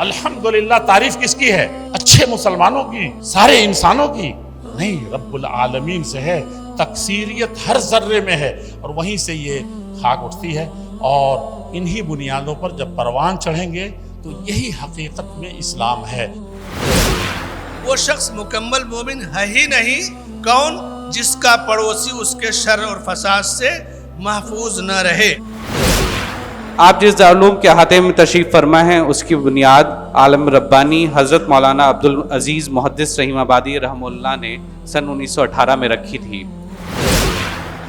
الحمدللہ تعریف کس کی ہے؟ اچھے مسلمانوں کی، سارے انسانوں کی نہیں، رب العالمین سے ہے۔ تکثیریت ہر ذرے میں ہے اور وہیں سے یہ خاک اٹھتی ہے، اور انہی بنیادوں پر جب پروان چڑھیں گے تو یہی حقیقت میں اسلام ہے۔ وہ شخص مکمل مومن ہے ہی نہیں، کون؟ جس کا پڑوسی اس کے شر اور فساد سے محفوظ نہ رہے۔ آپ جس دارالعلوم کے احاطے میں تشریف فرما ہیں اس کی بنیاد عالم ربانی حضرت مولانا عبدالعزیز محدث رحیم آبادی رحمہ اللہ نے سن 1918 میں رکھی تھی۔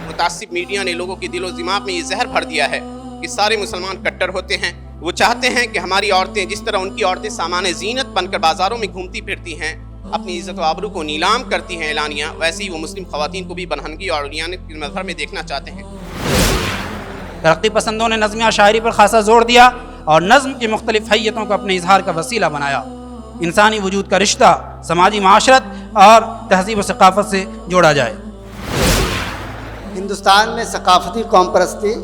متعصب میڈیا نے لوگوں کے دل و دماغ میں یہ زہر بھر دیا ہے کہ سارے مسلمان کٹر ہوتے ہیں۔ وہ چاہتے ہیں کہ ہماری عورتیں جس طرح ان کی عورتیں سامان زینت بن کر بازاروں میں گھومتی پھرتی ہیں، اپنی عزت و آبرو کو نیلام کرتی ہیں اعلانیہ، ویسے ہی وہ مسلم خواتین کو بھی برہنگی اور عریانیت کے مظہر میں دیکھنا چاہتے ہیں۔ ترقی پسندوں نے نظم شاعری پر خاصا زور دیا اور نظم کی مختلف حیتوں کو اپنے اظہار کا وسیلہ بنایا۔ انسانی وجود کا رشتہ سماجی معاشرت اور تہذیب و ثقافت سے جوڑا جائے۔ ہندوستان میں ثقافتی قوم پرستی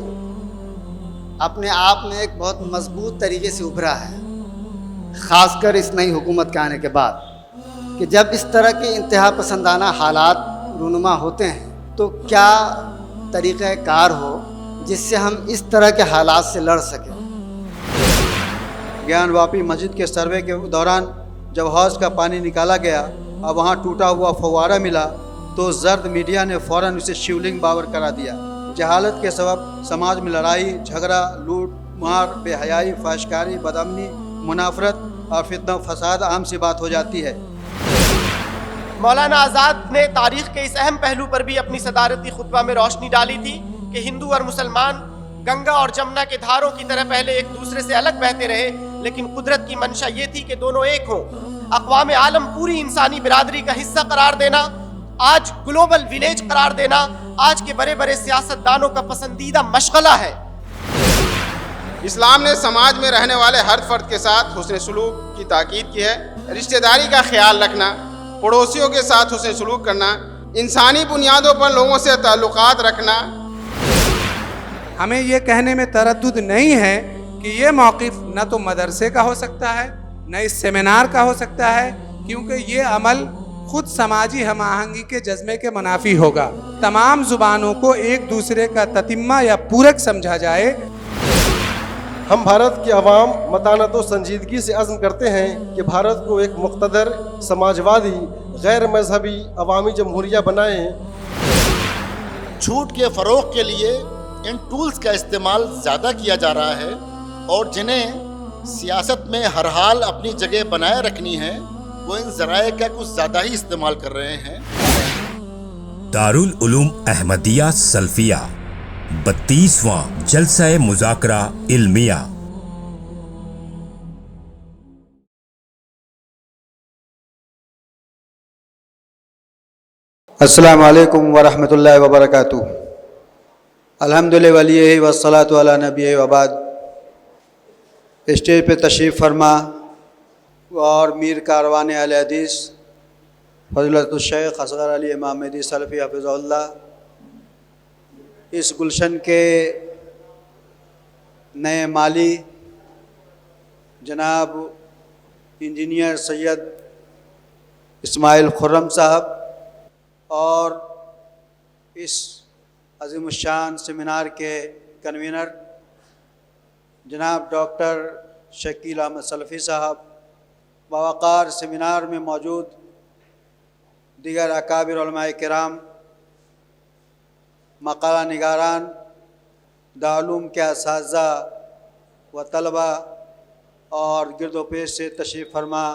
اپنے آپ میں ایک بہت مضبوط طریقے سے ابھرا ہے، خاص کر اس نئی حکومت کے آنے کے بعد، کہ جب اس طرح کے انتہا پسندانہ حالات رونما ہوتے ہیں تو کیا طریقہ کار ہو جس سے ہم اس طرح کے حالات سے لڑ سکیں۔ گیان واپی مسجد کے سروے کے دوران جب حوض کا پانی نکالا گیا اور وہاں ٹوٹا ہوا فوارہ ملا تو زرد میڈیا نے فوراً اسے شیولنگ باور کرا دیا۔ جہالت کے سبب سماج میں لڑائی جھگڑا، لوٹ مار، بے حیائی، فحشکاری، بدامنی، منافرت اور فتنہ و فساد عام سی بات ہو جاتی ہے۔ مولانا آزاد نے تاریخ کے اس اہم پہلو پر بھی اپنی صدارتی خطبہ میں روشنی ڈالی تھی کہ ہندو اور مسلمان گنگا اور جمنا کے دھاروں کی طرح پہلے ایک دوسرے سے الگ بہتے رہے، لیکن قدرت کی منشا یہ تھی کہ دونوں ایک ہوں۔ اقوام عالم پوری انسانی برادری کا حصہ قرار دینا، آج گلوبل ولیج قرار دینا آج کے بڑے بڑے سیاست دانوں کا پسندیدہ مشغلہ ہے۔ اسلام نے سماج میں رہنے والے ہر فرد کے ساتھ حسن سلوک کی تاکید کی ہے۔ رشتہ داری کا خیال رکھنا، پڑوسیوں کے ساتھ حسن سلوک کرنا، انسانی بنیادوں پر لوگوں سے تعلقات رکھنا۔ ہمیں یہ کہنے میں تردد نہیں ہے کہ یہ موقف نہ تو مدرسے کا ہو سکتا ہے نہ اس سیمینار کا ہو سکتا ہے، کیونکہ یہ عمل خود سماجی ہم آہنگی کے جذبے کے منافی ہوگا۔ تمام زبانوں کو ایک دوسرے کا تتمہ یا پورک سمجھا جائے۔ ہم بھارت کی عوام متانت و سنجیدگی سے عزم کرتے ہیں کہ بھارت کو ایک مقتدر، سماجوادی، غیر مذہبی عوامی جمہوریہ بنائیں۔ جھوٹ کے فروغ کے لیے ان ٹولز کا استعمال زیادہ کیا جا رہا ہے، اور جنہیں سیاست میں ہر حال اپنی جگہ بنائے رکھنی ہے وہ ان ذرائع کا کچھ زیادہ ہی استعمال کر رہے ہیں۔ دارالعلوم احمدیہ سلفیہ 32واں جلسہ مذاکرہ علمیہ۔ السلام علیکم ورحمۃ اللہ وبرکاتہ۔ الحمدللہ ولیہ والصلاۃ علی نبی وبعد۔ اسٹیج پہ تشریف فرما اور میر کاروان اہل حدیث فضیلت الشیخ اصغر علی امام مہدی سلفی حفظہ اللہ، اس گلشن کے نئے مالی جناب انجینئر سید اسماعیل خرم صاحب، اور اس عظیم الشان سیمینار کے کنوینر جناب ڈاکٹر شکیل احمد سلفی صاحب، باوقار سیمینار میں موجود دیگر اکابر علماء کرام، مقالہ نگاران، دارالعلوم کے اساتذہ و طلبہ، اور گرد و پیش سے تشریف فرما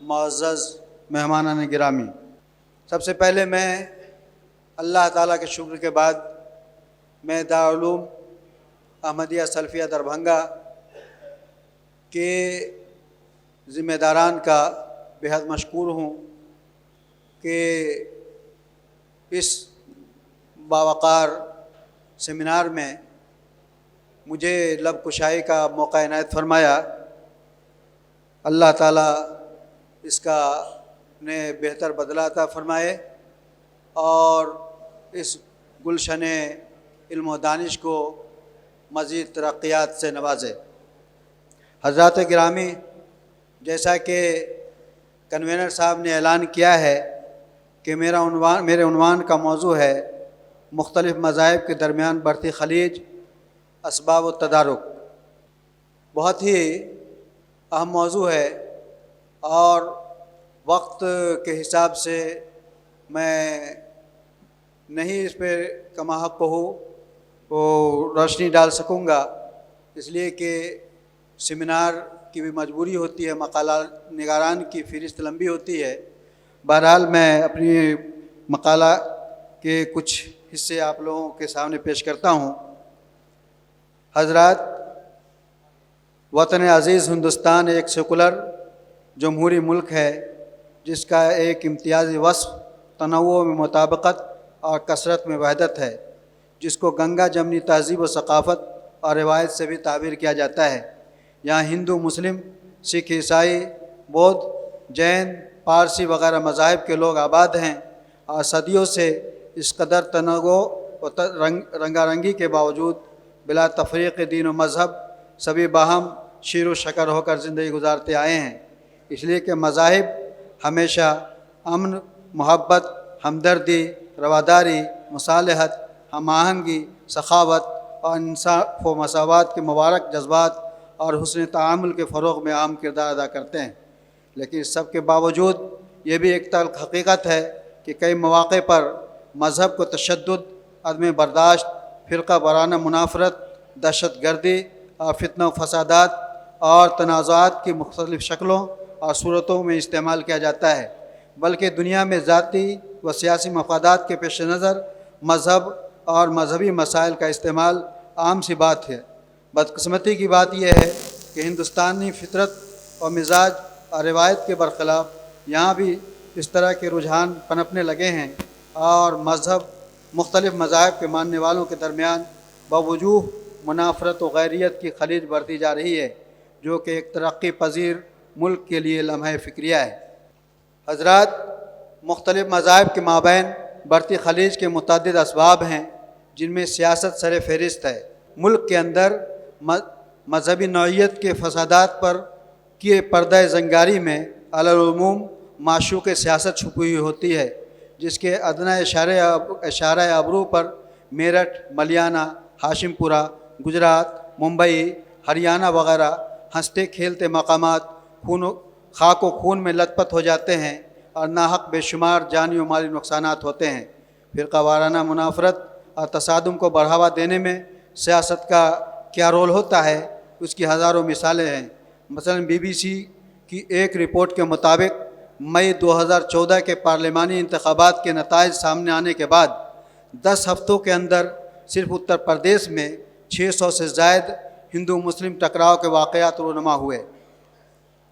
معزز مہمانان گرامی، سب سے پہلے میں اللہ تعالیٰ کے شکر کے بعد میں دارالعلوم احمدیہ سلفیہ دربھنگا کے ذمہ داران کا بہت مشکور ہوں کہ اس باوقار سیمینار میں مجھے لب کشائی کا موقع عنایت فرمایا۔ اللہ تعالیٰ اس کا نے بہتر بدلہ عطا فرمائے اور اس گلشن علم و دانش کو مزید ترقیات سے نوازے۔ حضرات گرامی، جیسا کہ کنوینر صاحب نے اعلان کیا ہے کہ میرے عنوان کا موضوع ہے مختلف مذاہب کے درمیان بڑھتی خلیج، اسباب و تدارک۔ بہت ہی اہم موضوع ہے اور وقت کے حساب سے میں نہیں اس پہ کما حق وہ روشنی ڈال سکوں گا، اس لیے کہ سیمینار کی بھی مجبوری ہوتی ہے، مقالہ نگاران کی فہرست لمبی ہوتی ہے۔ بہرحال میں اپنی مقالہ کے کچھ حصے آپ لوگوں کے سامنے پیش کرتا ہوں۔ حضرات، وطن عزیز ہندوستان ایک سیکولر جمہوری ملک ہے جس کا ایک امتیازی وصف تنوع میں مطابقت اور کثرت میں وحدت ہے، جس کو گنگا جمنی تہذیب و ثقافت اور روایت سے بھی تعبیر کیا جاتا ہے۔ یہاں ہندو، مسلم، سکھ، عیسائی، بودھ، جین، پارسی وغیرہ مذاہب کے لوگ آباد ہیں اور صدیوں سے اس قدر تنوع و رنگا رنگی کے باوجود بلا تفریق دین و مذہب سبھی باہم شیر و شکر ہو کر زندگی گزارتے آئے ہیں، اس لیے کہ مذاہب ہمیشہ امن، محبت، ہمدردی، رواداری، مصالحت، ہم آہنگی، سخاوت اور انصاف و مساوات کے مبارک جذبات اور حسن تعامل کے فروغ میں اہم کردار ادا کرتے ہیں۔ لیکن اس سب کے باوجود یہ بھی ایک تلخ حقیقت ہے کہ کئی مواقع پر مذہب کو تشدد، عدم برداشت، فرقہ وارانہ منافرت، دہشت گردی اور فتنہ و فسادات اور تنازعات کی مختلف شکلوں اور صورتوں میں استعمال کیا جاتا ہے، بلکہ دنیا میں ذاتی و سیاسی مفادات کے پیش نظر مذہب اور مذہبی مسائل کا استعمال عام سی بات ہے۔ بدقسمتی کی بات یہ ہے کہ ہندوستانی فطرت اور مزاج اور روایت کے برخلاف یہاں بھی اس طرح کے رجحان پنپنے لگے ہیں اور مختلف مذاہب کے ماننے والوں کے درمیان بوجوہ منافرت و غیریت کی خلیج بڑھتی جا رہی ہے، جو کہ ایک ترقی پذیر ملک کے لیے لمحہ فکریہ ہے۔ حضرات، مختلف مذاہب کے مابین بڑھتی خلیج کے متعدد اسباب ہیں جن میں سیاست سر فہرست ہے۔ ملک کے اندر مذہبی نوعیت کے فسادات پر کیے پردہ زنگاری میں علی العموم معشوق سیاست چھپی ہوئی ہوتی ہے، جس کے ادنیٰ اشارہ ابرو پر میرٹھ، ملیانہ، ہاشم پورہ، گجرات، ممبئی، ہریانہ وغیرہ ہنستے کھیلتے مقامات خاک و خون میں لت پت ہو جاتے ہیں اور ناحق بے شمار جانی و مالی نقصانات ہوتے ہیں۔ فرقہ وارانہ منافرت اور تصادم کو بڑھاوا دینے میں سیاست کا کیا رول ہوتا ہے، اس کی ہزاروں مثالیں ہیں۔ مثلا BBC کی ایک رپورٹ کے مطابق مئی 2014 کے پارلیمانی انتخابات کے نتائج سامنے آنے کے بعد 10 ہفتوں کے اندر صرف اتر پردیش میں 600 سے زائد ہندو مسلم ٹکراؤ کے واقعات رونما ہوئے۔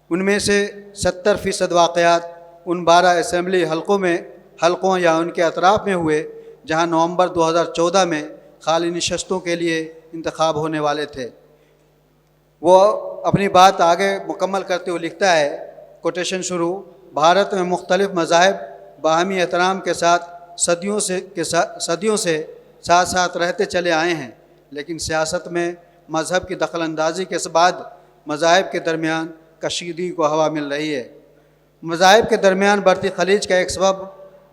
ان میں سے 70% واقعات ان 12 اسمبلی حلقوں یا ان کے اطراف میں ہوئے جہاں نومبر 2014 میں خالی نشستوں کے لیے انتخاب ہونے والے تھے۔ وہ اپنی بات آگے مکمل کرتے ہوئے لکھتا ہے، کوٹیشن شروع، بھارت میں مختلف مذاہب باہمی احترام کے ساتھ صدیوں سے ساتھ ساتھ رہتے چلے آئے ہیں، لیکن سیاست میں مذہب کی دخل اندازی کے بعد مذاہب کے درمیان کشیدگی کو ہوا مل رہی ہے۔ مذاہب کے درمیان بڑھتی خلیج کا ایک سبب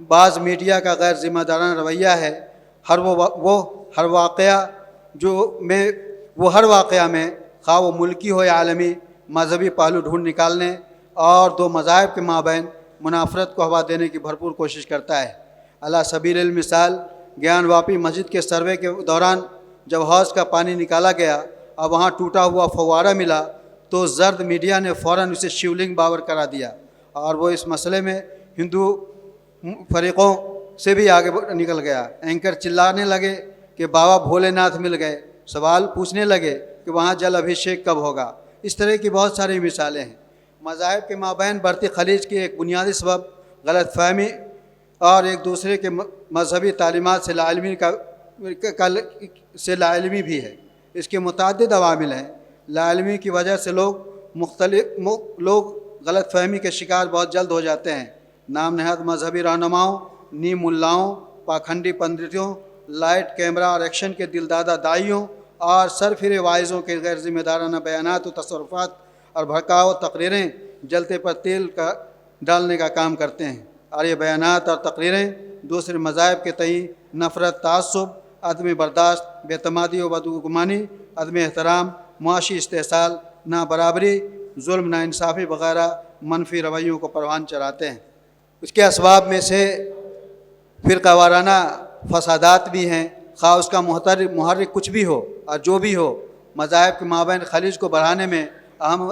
بعض میڈیا کا غیر ذمہ دارانہ رویہ ہے۔ ہر واقعہ میں خواہ وہ ملکی ہو یا عالمی، مذہبی پہلو ڈھونڈ نکالنے اور دو مذاہب کے مابین منافرت کو ہوا دینے کی بھرپور کوشش کرتا ہے۔ علی سبیل المثال، گیان واپی مسجد کے سروے کے دوران جب حوض کا پانی نکالا گیا اور وہاں ٹوٹا ہوا فوارہ ملا تو زرد میڈیا نے فوراً اسے شیولنگ باور کرا دیا اور وہ اس مسئلے میں ہندو فریقوں سے بھی آگے نکل گیا۔ اینکر چلانے لگے کہ بابا بھولے ناتھ مل گئے، سوال پوچھنے لگے کہ وہاں جل ابھیشیک کب ہوگا۔ اس طرح کی بہت ساری مثالیں ہیں۔ مذاہب کے مابین بڑھتی خلیج کی ایک بنیادی سبب غلط فہمی اور ایک دوسرے کے مذہبی تعلیمات سے لاعلمی بھی ہے۔ اس کے متعدد عوامل ہیں۔ لاعلمی کی وجہ سے لوگ غلط فہمی کے شکار بہت جلد ہو جاتے ہیں۔ نام نہاد مذہبی رہنماؤں، نیم ملاؤں، پاکھنڈی پنڈتوں، لائٹ، کیمرہ اور ایکشن کے دلدادہ دائیوں اور سرفرے واعظوں کے غیر ذمہ دارانہ بیانات و تصرفات اور بھڑکاؤ تقریریں جلتے پر تیل کا ڈالنے کا کام کرتے ہیں، اور یہ بیانات اور تقریریں دوسرے مذاہب کے تئیں نفرت، تعصب، عدم برداشت، بے اعتمادی و بدگمانی، عدم احترام، معاشی استحصال، نابرابری، ظلم، ناانصافی وغیرہ منفی رویوں کو پروان چڑھاتے ہیں۔ اس کے اسباب میں سے فرقہ وارانہ فسادات بھی ہیں، خواہ اس کا محرک کچھ بھی ہو اور جو بھی ہو، مذاہب کے مابین خلیج کو بڑھانے میں اہم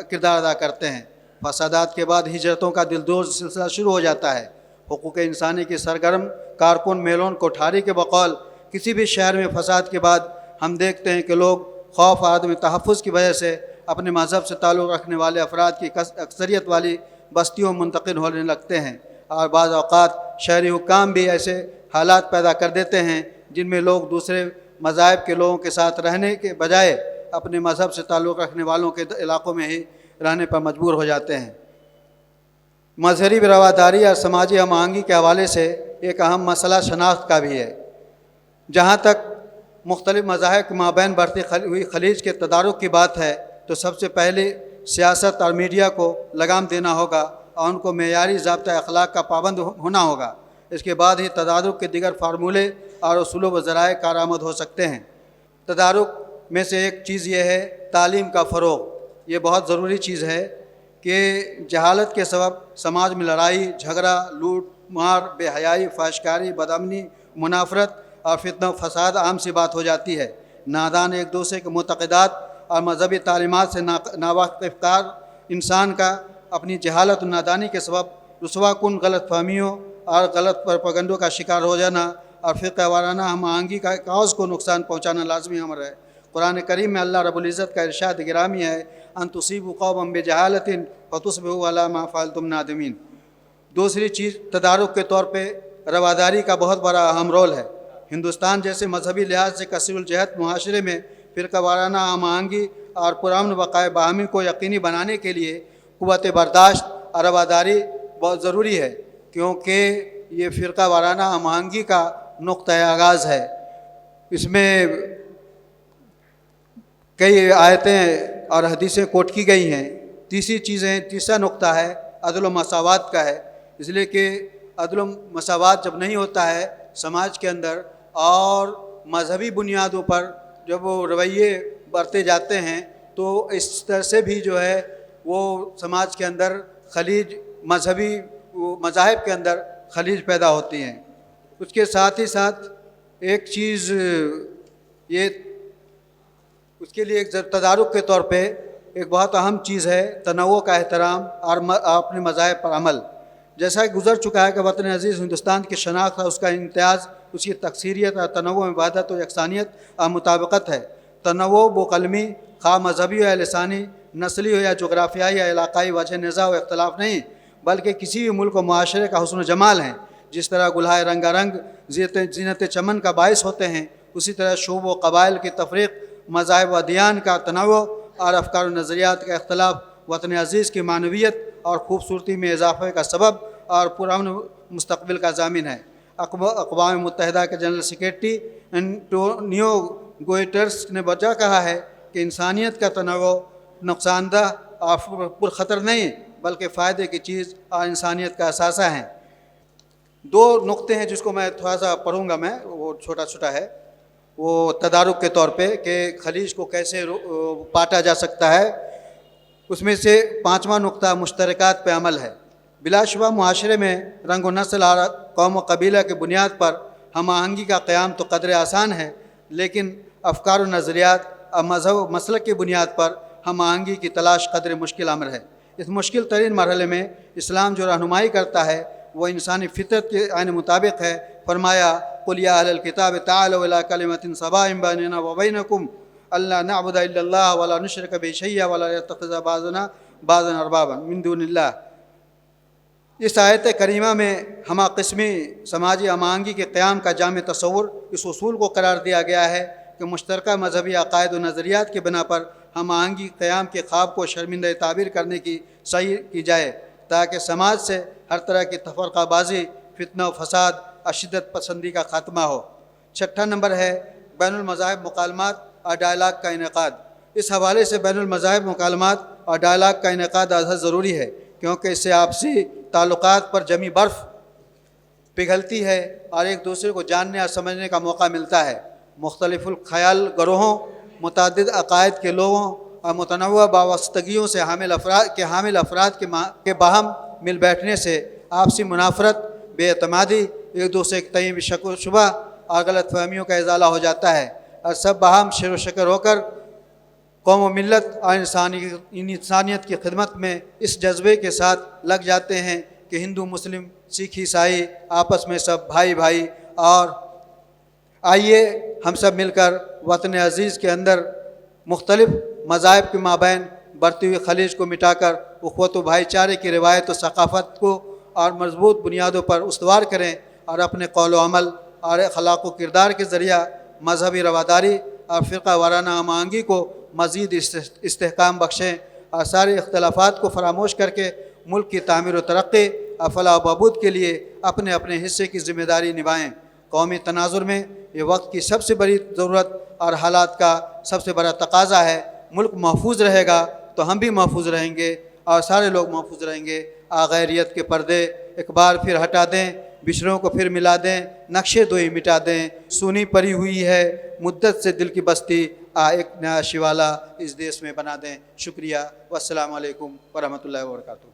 کردار ادا کرتے ہیں۔ فسادات کے بعد ہجرتوں کا دلدوز سلسلہ شروع ہو جاتا ہے۔ حقوق انسانی کی سرگرم کارکن میلون کوٹھاری کے بقول کسی بھی شہر میں فساد کے بعد ہم دیکھتے ہیں کہ لوگ خوف عدم تحفظ کی وجہ سے اپنے مذہب سے تعلق رکھنے والے افراد کی اکثریت والی بستیوں منتقل ہونے لگتے ہیں، اور بعض اوقات شہری حکام بھی ایسے حالات پیدا کر دیتے ہیں جن میں لوگ دوسرے مذاہب کے لوگوں کے ساتھ رہنے کے بجائے اپنے مذہب سے تعلق رکھنے والوں کے علاقوں میں ہی رہنے پر مجبور ہو جاتے ہیں۔ مذہبی رواداری اور سماجی ہم آہنگی کے حوالے سے ایک اہم مسئلہ شناخت کا بھی ہے۔ جہاں تک مختلف مذاہب کے مابین بڑھتی ہوئی خلیج کے تدارک کی بات ہے تو سب سے پہلے سیاست اور میڈیا کو لگام دینا ہوگا اور ان کو معیاری ضابطہ اخلاق کا پابند ہونا ہوگا۔ اس کے بعد ہی تدارک کے دیگر فارمولے اور اصول و ذرائع کارآمد ہو سکتے ہیں۔ تدارک میں سے ایک چیز یہ ہے تعلیم کا فروغ۔ یہ بہت ضروری چیز ہے کہ جہالت کے سبب سماج میں لڑائی جھگڑا، لوٹ مار، بے حیائی، فحشکاری، بدامنی، منافرت اور فتنہ و فساد عام سی بات ہو جاتی ہے۔ نادان ایک دوسرے کے معتقدات اور مذہبی تعلیمات سے ناواقف کار انسان کا اپنی جہالت و نادانی کے سبب رسوا کن غلط فہمیوں اور غلط پروپیگنڈوں کا شکار ہو جانا اور فرقہ وارانہ ہم آہنگی کا کاؤز کو نقصان پہنچانا لازمی امر ہے۔ قرآن کریم میں اللہ رب العزت کا ارشاد گرامی ہے ان تصیبوا قوما بجہالۃ فتصبحوا علی ما فعلتم نادمین۔ دوسری چیز تدارک کے طور پہ رواداری کا بہت بڑا اہم رول ہے۔ ہندوستان جیسے مذہبی لحاظ سے کثیر الجہت معاشرے میں فرقہ وارانہ ہم آہنگی اور پرامن بقائے باہمی کو یقینی بنانے کے لیے قوت برداشت اور رواداری بہت ضروری ہے، کیونکہ یہ فرقہ وارانہ ہم آہنگی کا نقطۂ آغاز ہے۔ اس میں کئی آیتیں اور حدیثیں کوٹ کی گئی ہیں۔ تیسرا نقطہ ہے عدل و مساوات کا ہے، اس لیے کہ عدل و مساوات جب نہیں ہوتا ہے سماج کے اندر اور مذہبی بنیادوں پر جب وہ رویے برتے جاتے ہیں تو اس طرح سے بھی جو ہے وہ سماج کے اندر خلیج مذہبی مذاہب کے اندر خلیج پیدا ہوتی ہیں۔ اس کے ساتھ ہی ساتھ ایک چیز یہ اس کے لیے ایک تدارک کے طور پہ ایک بہت اہم چیز ہے تنوع کا احترام اور اپنے مذاہب پر عمل۔ جیسا کہ گزر چکا ہے کہ وطن عزیز ہندوستان کی شناخت اور اس کا امتیاز اس کی تکثیریت اور تنوع میں وحدت و یکسانیت اور مطابقت ہے۔ تنوع و قلمی خواہ مذہبی ہو یا لسانی، نسلی ہو یا جغرافیائی یا علاقائی وجہ نظام و اختلاف نہیں، بلکہ کسی بھی ملک و معاشرے کا حسن و جمال ہے۔ جس طرح گلہائے رنگا رنگ زینت چمن کا باعث ہوتے ہیں، اسی طرح شعوب و قبائل کی تفریق، مذاہب و ادیان کا تنوع اور افکار و نظریات کا اختلاف وطن عزیز کی معنویت اور خوبصورتی میں اضافے کا سبب اور پرامن مستقبل کا ضامن ہے۔ اقوام متحدہ کے جنرل سیکریٹری انٹونیو گوئٹرس نے بجا کہا ہے کہ انسانیت کا تنوع نقصان دہ اور پرخطر نہیں بلکہ فائدے کی چیز اور انسانیت کا اثاثہ ہیں۔ دو نقطے ہیں جس کو میں تھوڑا سا پڑھوں گا، میں وہ چھوٹا چھوٹا ہے، وہ تدارک کے طور پہ کہ خلیج کو کیسے پاٹا جا سکتا ہے۔ اس میں سے پانچواں نقطہ مشترکات پہ عمل ہے۔ بلا شبہ معاشرے میں رنگ و نسل اور قوم و قبیلہ کی بنیاد پر ہم آہنگی کا قیام تو قدر آسان ہے، لیکن افکار و نظریات اور مذہب و مسلک کی بنیاد پر ہم آہنگی کی تلاش قدر مشکل امر ہے۔ اس مشکل ترین مرحلے میں اسلام جو رہنمائی کرتا ہے وہ انسانی فطرت کے عین مطابق ہے۔ فرمایا قل یا اہل الکتاب تعالوا الی کلمۃ سواء بیننا وبینکم الا نعبد الا اللہ ولا نشرک بہ شیئا ولا یتخذ بعضنا بعضا اربابا من دون اللہ۔ اس آیت کریمہ میں ہمہ قسمی سماجی ہم آہنگی کے قیام کا جامع تصور اس اصول کو قرار دیا گیا ہے کہ مشترکہ مذہبی عقائد و نظریات کی بنا پر ہم آہنگی قیام کے خواب کو شرمندہ تعبیر کرنے کی صحیح کی جائے تاکہ سماج سے ہر طرح کی تفرقہ بازی، فتنہ و فساد اور شدت پسندی کا خاتمہ ہو۔ چھٹا نمبر ہے بین المذاہب مکالمات اور ڈائلاگ کا انعقاد۔ اس حوالے سے بین المذاہب مکالمات اور ڈائلاگ کا انعقاد ازحد ضروری ہے، کیونکہ اس سے آپسی تعلقات پر جمی برف پگھلتی ہے اور ایک دوسرے کو جاننے اور سمجھنے کا موقع ملتا ہے۔ مختلف الخیال گروہوں، متعدد عقائد کے لوگوں اور متنوع وابستگیوں سے حامل افراد کے باہم مل بیٹھنے سے آپسی منافرت، بے اعتمادی، ایک دوسرے کے تئیں شک و شبہ اور غلط فہمیوں کا ازالہ ہو جاتا ہے، اور سب باہم شیر و شکر ہو کر قوم و ملت اور انسانیت کی خدمت میں اس جذبے کے ساتھ لگ جاتے ہیں کہ ہندو، مسلم، سکھ، عیسائی آپس میں سب بھائی بھائی، اور آئیے ہم سب مل کر وطن عزیز کے اندر مختلف مذاہب کے مابین بڑھتی ہوئی خلیج کو مٹا کر اخوت و بھائی چارے کی روایت و ثقافت کو اور مضبوط بنیادوں پر استوار کریں، اور اپنے قول و عمل اور اخلاق و کردار کے ذریعہ مذہبی رواداری اور فرقہ وارانہ ہم آہنگی کو مزید استحکام بخشیں، اور سارے اختلافات کو فراموش کر کے ملک کی تعمیر و ترقی اور فلاح و بہبود کے لیے اپنے اپنے حصے کی ذمہ داری نبھائیں۔ قومی تناظر میں یہ وقت کی سب سے بڑی ضرورت اور حالات کا سب سے بڑا تقاضا ہے۔ ملک محفوظ رہے گا تو ہم بھی محفوظ رہیں گے اور سارے لوگ محفوظ رہیں گے۔ غیریت کے پردے ایک بار پھر ہٹا دیں، بچھڑوں کو پھر ملا دیں، نقشے دوئی مٹا دیں، سونی پڑی ہوئی ہے مدت سے دل کی بستی، ایک نیا شیوالا اس دیش میں بنا دیں۔ شکریہ، والسلام علیکم ورحمۃ اللہ وبرکاتہ۔